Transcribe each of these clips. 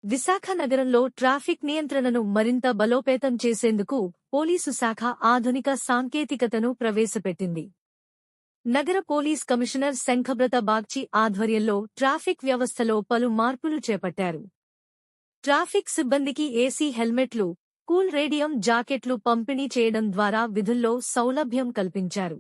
విశాఖ నగరంలో ట్రాఫిక్ నియంత్రణను మరింత బలోపేతం చేసేందుకు పోలీసు శాఖ ఆధునిక సాంకేతికతను ప్రవేశపెట్టింది. నగర పోలీస్ కమిషనర్ శంఖబ్రత బాగ్చి ఆధ్వర్యంలో ట్రాఫిక్ వ్యవస్థలో పలు మార్పులు చేపట్టారు. ట్రాఫిక్ సిబ్బందికి ఏసీ హెల్మెట్లు, కూల్ రేడియం జాకెట్లు పంపిణీ చేయడం ద్వారా విధుల్లో సౌలభ్యం కల్పించారు.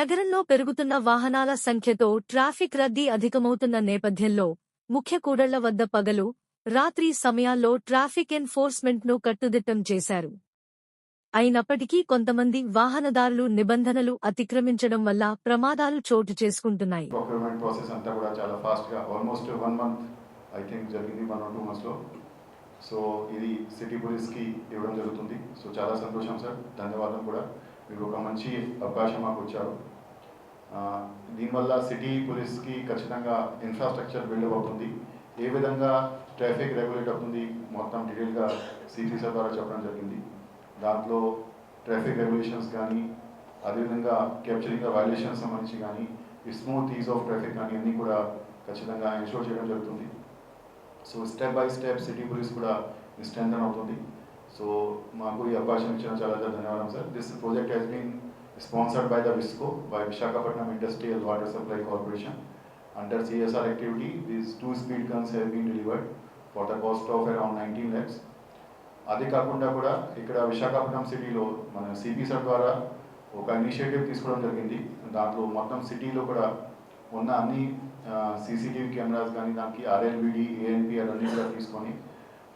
నగరంలో పెరుగుతున్న వాహనాల సంఖ్యతో ట్రాఫిక్ రద్దీ అధికమవుతున్న నేపథ్యంలో ముఖ్య కూడళ్ల వద్ద పగలు, రాత్రి సమయాల్లో ట్రాఫిక్ ఎన్ఫోర్స్మెంట్ను కట్టుదిట్టం చేశారు. అయినప్పటికీ కొంతమంది వాహనదారులు నిబంధనలు అతిక్రమించడం వల్ల ప్రమాదాలు చోటు చేసుకుంటున్నాయి. సో ఇది సిటీ పోలీస్కి ఇవ్వడం జరుగుతుంది. సో చాలా సంతోషం సార్, ధన్యవాదం కూడా. మీరు ఒక మంచి అవకాశం మాకు వచ్చారు. దీనివల్ల సిటీ పోలీస్కి ఖచ్చితంగా ఇన్ఫ్రాస్ట్రక్చర్ బిల్డప్ అవుతుంది. ఏ విధంగా ట్రాఫిక్ రెగ్యులేట్ అవుతుంది మొత్తం డీటెయిల్గా సిటీ సార్ ద్వారా చెప్పడం జరిగింది. దాంట్లో ట్రాఫిక్ రెగ్యులేషన్స్ కానీ, అదేవిధంగా క్యాప్చరింగ్ వైలేషన్స్ సంబంధించి కానీ, ఈ స్మూత్ ఈజ్ ఆఫ్ ట్రాఫిక్ కానీ అన్నీ కూడా ఖచ్చితంగా ఎన్షూర్ చేయడం జరుగుతుంది. So step by step city police కూడా స్ట్రెంథన్ అవుతుంది. సో మాకు ఈ అవకాశం ఇచ్చిన చాలా ధన్యవాదాలు sir. This project has been sponsored by the VISCO, by Visakhapatnam Industrial Water Supply Corporation. Under CSR activity, these 2 speed guns have been delivered for the cost of around 19 lakhs. అదే కాకుండా కూడా ఇక్కడ విశాఖపట్నం సిటీలో మన సిపి సార్ ద్వారా ఒక initiative తీసుకోవడం జరిగింది. దాంట్లో మొత్తం సిటీలో కూడా ఉన్న అన్ని సీసీటీవీ కెమెరాస్ కానీ, దానికి ఆర్ఎల్బిడి, ఏఎన్పిఆర్ అన్నీ కూడా తీసుకొని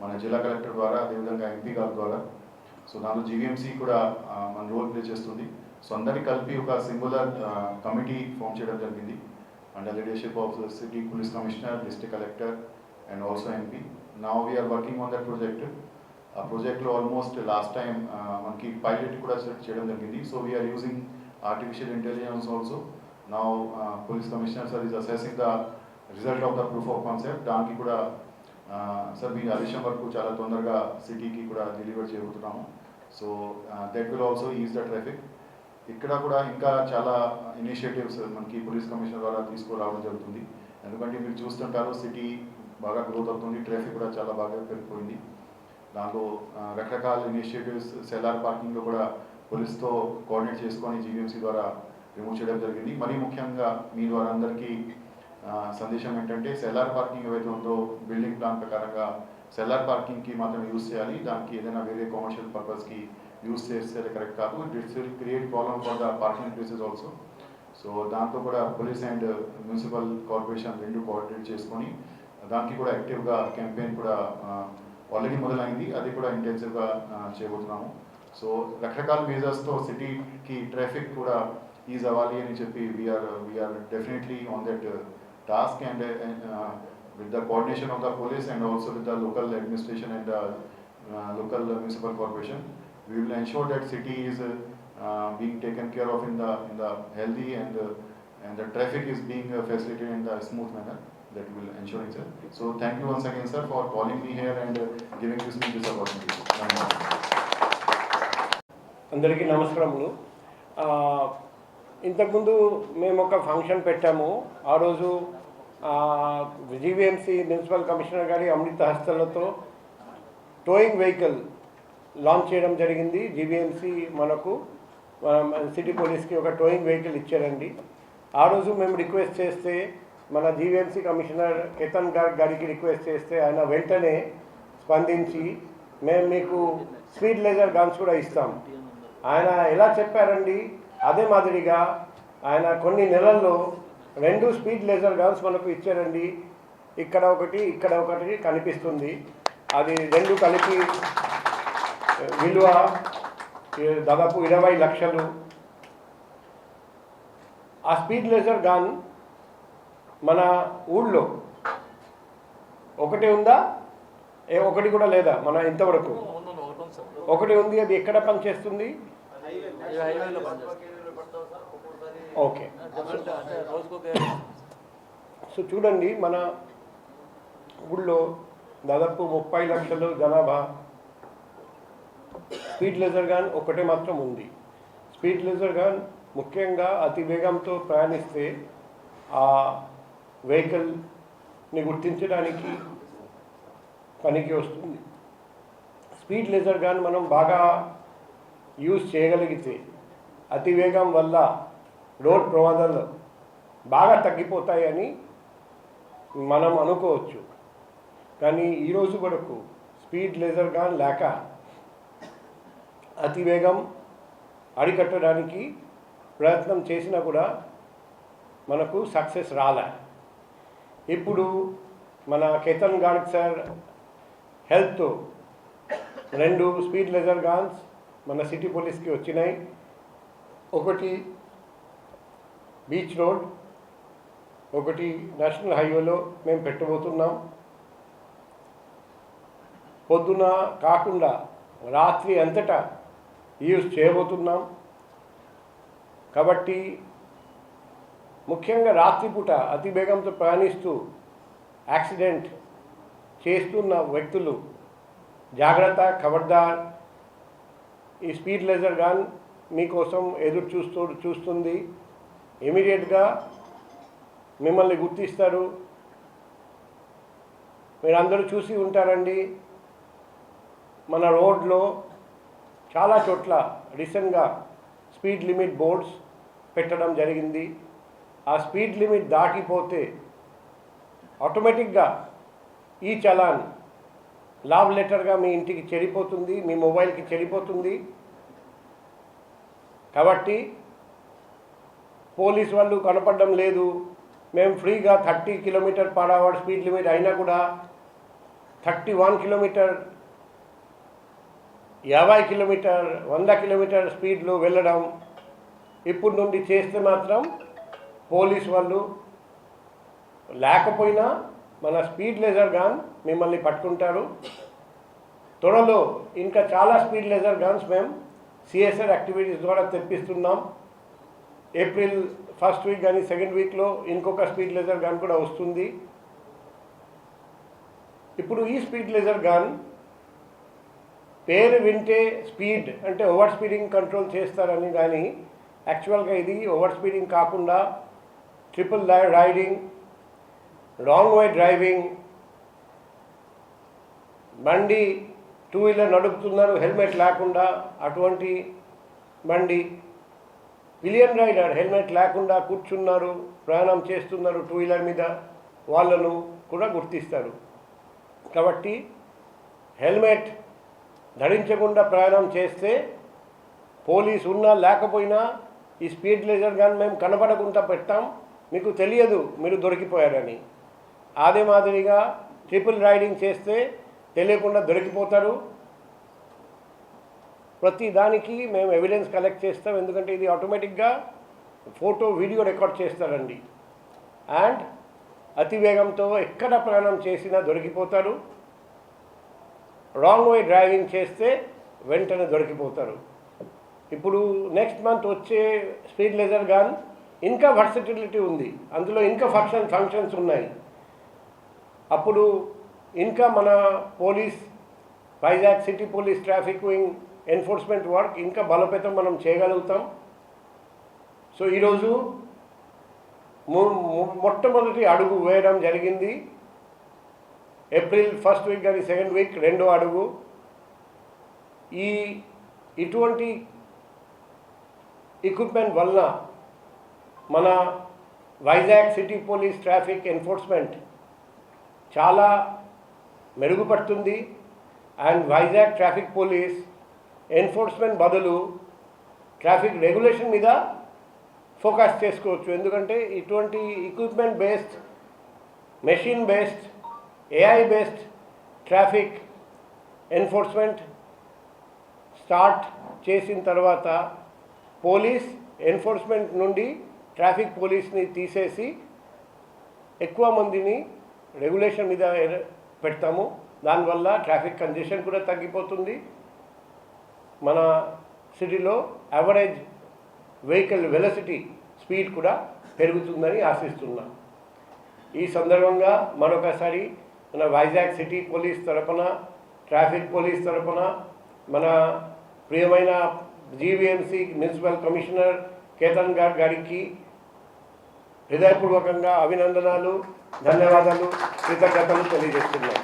మన జిల్లా కలెక్టర్ ద్వారా, అదేవిధంగా ఎంపీ గారి ద్వారా, సో దాంట్లో జీవీఎంసీ కూడా మన రోల్ ప్లే చేస్తుంది. సో అందరికీ కలిపి ఒక సింగులర్ కమిటీ ఫామ్ చేయడం జరిగింది under leadership of the city police commissioner, district collector and also MP. Now we are working on that project. ఆ ప్రాజెక్ట్లో ఆల్మోస్ట్ లాస్ట్ టైం మనకి పైలట్ కూడా చేయడం జరిగింది. So we are using artificial intelligence also. Now police commissioner sir is assessing the result of the proof of concept. దానికి కూడా sir మీ ఆదేశం వరకు చాలా తొందరగా సిటీకి కూడా డెలివర్ చేయబోతున్నాము. So that will also is the traffic. ఇక్కడ కూడా ఇంకా చాలా ఇనిషియేటివ్స్ మనకి పోలీస్ కమిషనర్ ద్వారా తీసుకురావడం జరుగుతుంది. ఎందుకంటే మీరు చూస్తుంటారు సిటీ బాగా గ్రోత్ అవుతుంది, ట్రాఫిక్ కూడా చాలా బాగా పెరిగిపోయింది. దాంట్లో రకరకాల ఇనిషియేటివ్స్ సెల్లార్ పార్కింగ్లో కూడా పోలీస్తో కోఆర్డినేట్ చేసుకొని జీవీఎంసీ ద్వారా రిమూవ్ చేయడం జరిగింది. మరీ ముఖ్యంగా మీ ద్వారా అందరికీ సందేశం ఏంటంటే, సెల్లార్ పార్కింగ్ ఏవైతే ఉందో బిల్డింగ్ ప్లాన్ ప్రకారంగా సెల్లార్ పార్కింగ్కి మాత్రం యూజ్ చేయాలి. దానికి ఏదైనా వేరే కమర్షియల్ పర్పస్కి యూజ్ చేస్తే కరెక్ట్ కాదు. It's will create problem for the parking places also. So దాంతో కూడా పోలీస్ అండ్ మున్సిపల్ కార్పొరేషన్ రెండు కోఆర్డినేట్ చేసుకొని దానికి కూడా యాక్టివ్గా క్యాంపెయిన్ కూడా ఆల్రెడీ మొదలైంది, అది కూడా ఇంటెన్సివ్గా చేయబోతున్నాము. సో రకరకాల మేజర్స్తో సిటీకి ట్రాఫిక్ కూడా ఈజ్ అవ్వాలి అని చెప్పి we are definitely on that task and with the coordination of the police and also with the local administration and the local municipal corporation, we will ensure that city is being taken care of in the healthy and the traffic is being facilitated in the smooth manner. That will ensure it, sir. So thank you once again, sir, for calling me here and giving me this opportunity. అందరికీ నమస్కారములు. ఇంతకుముందు మేము ఒక function పెట్టాము. ఆ రోజు GVMC municipal commissioner గారి అమృత హస్తలతో towing vehicle launch చేయడం జరిగింది. జీవీఎంసీ మనకు సిటీ పోలీస్కి ఒక టోయింగ్ వెహికల్ ఇచ్చారండి. ఆ రోజు మేము రిక్వెస్ట్ చేస్తే, మన జీవీఎంసీ కమిషనర్ కేతన్ గారికి రిక్వెస్ట్ చేస్తే ఆయన వెంటనే స్పందించి మేము మీకు స్పీడ్ లేజర్ గన్స్ కూడా ఇస్తాం. ఆయన ఎలా చెప్పారండి, అదే మాదిరిగా ఆయన కొన్ని నెలల్లో 2 స్పీడ్ లేజర్ గన్స్ మనకు ఇచ్చారండి. ఇక్కడ ఒకటి కనిపిస్తుంది. అది 2 కలిపి విలువ దాదాపు 20 లక్షలు. ఆ స్పీడ్ లేజర్ గన్ మన ఊళ్ళో ఒకటి ఉందా, ఒకటి కూడా లేదా? మన ఇంతవరకు ఒకటి ఉంది. అది ఎక్కడ పనిచేస్తుంది? ఓకే. సో చూడండి, మన ఊళ్ళో దాదాపు 30 లక్షలు జనాభా. స్పీడ్ లేజర్ గన్ ఒకటే మాత్రం ఉంది. స్పీడ్ లేజర్ గన్ ముఖ్యంగా అతి వేగంతో ప్రయాణిస్తే ఆ వెహికల్ని గుర్తించడానికి పనికి వస్తుంది. స్పీడ్ లేజర్ గన్ మనం బాగా యూజ్ చేయగలిగితే అతివేగం వల్ల రోడ్ ప్రమాదాలు బాగా తగ్గిపోతాయని మనం అనుకోవచ్చు. కానీ ఈరోజు వరకు స్పీడ్ లేజర్ గన్ లేక అతివేగం అరికట్టడానికి ప్రయత్నం చేసినా కూడా మనకు సక్సెస్ రాలే. ఇప్పుడు మన కేతన్ గార్గ్ సార్ హెల్ప్తో 2 స్పీడ్ లేజర్ గన్స్ మన సిటీ పోలీస్కి వచ్చినాయి. ఒకటి బీచ్ రోడ్, ఒకటి నేషనల్ హైవేలో మేము పెట్టబోతున్నాం. పొద్దున కాకుండా రాత్రి అంతటా యూజ్ చేయబోతున్నాం. కాబట్టి ముఖ్యంగా రాత్రిపూట అతి వేగంతో ప్రయాణిస్తూ యాక్సిడెంట్ చేస్తున్న వ్యక్తులు జాగ్రత్త, ఖబర్దార్. ఈ స్పీడ్ లేజర్ గన్ మీకోసం ఎదురు చూస్తుంది. ఇమీడియట్గా మిమ్మల్ని గుర్తిస్తారు. మీరందరూ చూసి ఉంటారండి, మన రోడ్లో చాలా చోట్ల రీసెంట్గా స్పీడ్ లిమిట్ బోర్డ్స్ పెట్టడం జరిగింది. ఆ స్పీడ్ లిమిట్ దాటిపోతే ఆటోమేటిక్గా ఈ చలాన్ లావ్ లెటర్గా మీ ఇంటికి చెడిపోతుంది, మీ మొబైల్కి చెడిపోతుంది. కాబట్టి పోలీస్ వాళ్ళు కనపడడం లేదు, మేము ఫ్రీగా 30 km/h స్పీడ్ లిమిట్ అయినా కూడా 31 km, 50 km, 100 km స్పీడ్లో వెళ్ళడం ఇప్పుడు నుండి చేస్తే మాత్రం పోలీస్ వాళ్ళు లేకపోయినా మన స్పీడ్ లేజర్ గన్ మిమ్మల్ని పట్టుకుంటారు. త్వరలో ఇంకా చాలా స్పీడ్ లేజర్ గన్స్ మేము సిఎస్ఆర్ యాక్టివిటీస్ ద్వారా తెప్పిస్తున్నాం. ఏప్రిల్ 1st వీక్ కానీ 2nd వీక్లో ఇంకొక స్పీడ్ లేజర్ గన్ కూడా వస్తుంది. ఇప్పుడు ఈ స్పీడ్ లేజర్ గన్ పేరు వింటే స్పీడ్ అంటే ఓవర్ స్పీడింగ్ కంట్రోల్ చేస్తారని, కానీ యాక్చువల్గా ఇది ఓవర్ స్పీడింగ్ కాకుండా triple riding, wrong way driving, బండి 2 వీలర్ నడుపుతున్నారు హెల్మెట్ లేకుండా, అటువంటి బండి పిలియన్ రైడర్ హెల్మెట్ లేకుండా కూర్చున్నారు, ప్రయాణం చేస్తున్నారు 2 వీలర్ మీద, వాళ్ళను కూడా గుర్తిస్తారు. కాబట్టి హెల్మెట్ ధరించకుండా ప్రయాణం చేస్తే పోలీసు ఉన్నా లేకపోయినా ఈ స్పీడ్ లేజర్ గన్ మేము కనపడకుండా పెట్టాం, మీకు తెలియదు మీరు దొరికిపోయారని. అదే మాదిరిగా ట్రిపుల్ రైడింగ్ చేస్తే తెలియకుండా దొరికిపోతారు. ప్రతి దానికి మేము ఎవిడెన్స్ కలెక్ట్ చేస్తాం, ఎందుకంటే ఇది ఆటోమేటిక్గా ఫోటో వీడియో రికార్డ్ చేస్తారండి. అండ్ అతివేగంతో ఎక్కడ ప్రయాణం చేసినా దొరికిపోతారు. రాంగ్ వే డ్రైవింగ్ చేస్తే వెంటనే దొరికిపోతారు. ఇప్పుడు నెక్స్ట్ మంత్ వచ్చే స్పీడ్ లేజర్ గన్ ఇంకా వర్సటిలిటీ ఉంది, అందులో ఇంకా ఫంక్షన్స్ ఉన్నాయి. అప్పుడు ఇంకా మన police Vizag city police traffic wing enforcement work ఇంకా బలోపేతం మనం చేయగలుగుతాం. సో ఈరోజు మొట్టమొదటి అడుగు వేయడం జరిగింది. ఏప్రిల్ 1st వీక్ కానీ 2nd వీక్ 2వ అడుగు. ఇటువంటి ఎక్విప్మెంట్ వలన మన Vizag city police traffic enforcement చాలా మెరుగుపడుతుంది. And Vizag traffic police enforcement బదులు ట్రాఫిక్ రెగ్యులేషన్ మీద ఫోకస్ చేసుకోవచ్చు. ఎందుకంటే ఇటువంటి equipment based, machine based, AI based traffic enforcement start చేసిన తర్వాత పోలీస్ ఎన్ఫోర్స్మెంట్ నుండి ట్రాఫిక్ పోలీస్ని తీసేసి ఎక్కువ మందిని రెగ్యులేషన్ మీద పెడతాము. దానివల్ల ట్రాఫిక్ కంజెషన్ కూడా తగ్గిపోతుంది. మన సిటీలో యావరేజ్ వెహికల్ వెలాసిటీ స్పీడ్ కూడా పెరుగుతుందని ఆశిస్తున్నాం. ఈ సందర్భంగా మరొకసారి మన వైజాగ్ సిటీ పోలీస్ తరపున, ట్రాఫిక్ పోలీస్ తరపున మన ప్రియమైన GVMC municipal commissioner Ketan Garg గారికి హృదయపూర్వకంగా అభినందనలు, ధన్యవాదాలు, కృతజ్ఞతలు తెలియజేస్తున్నాం.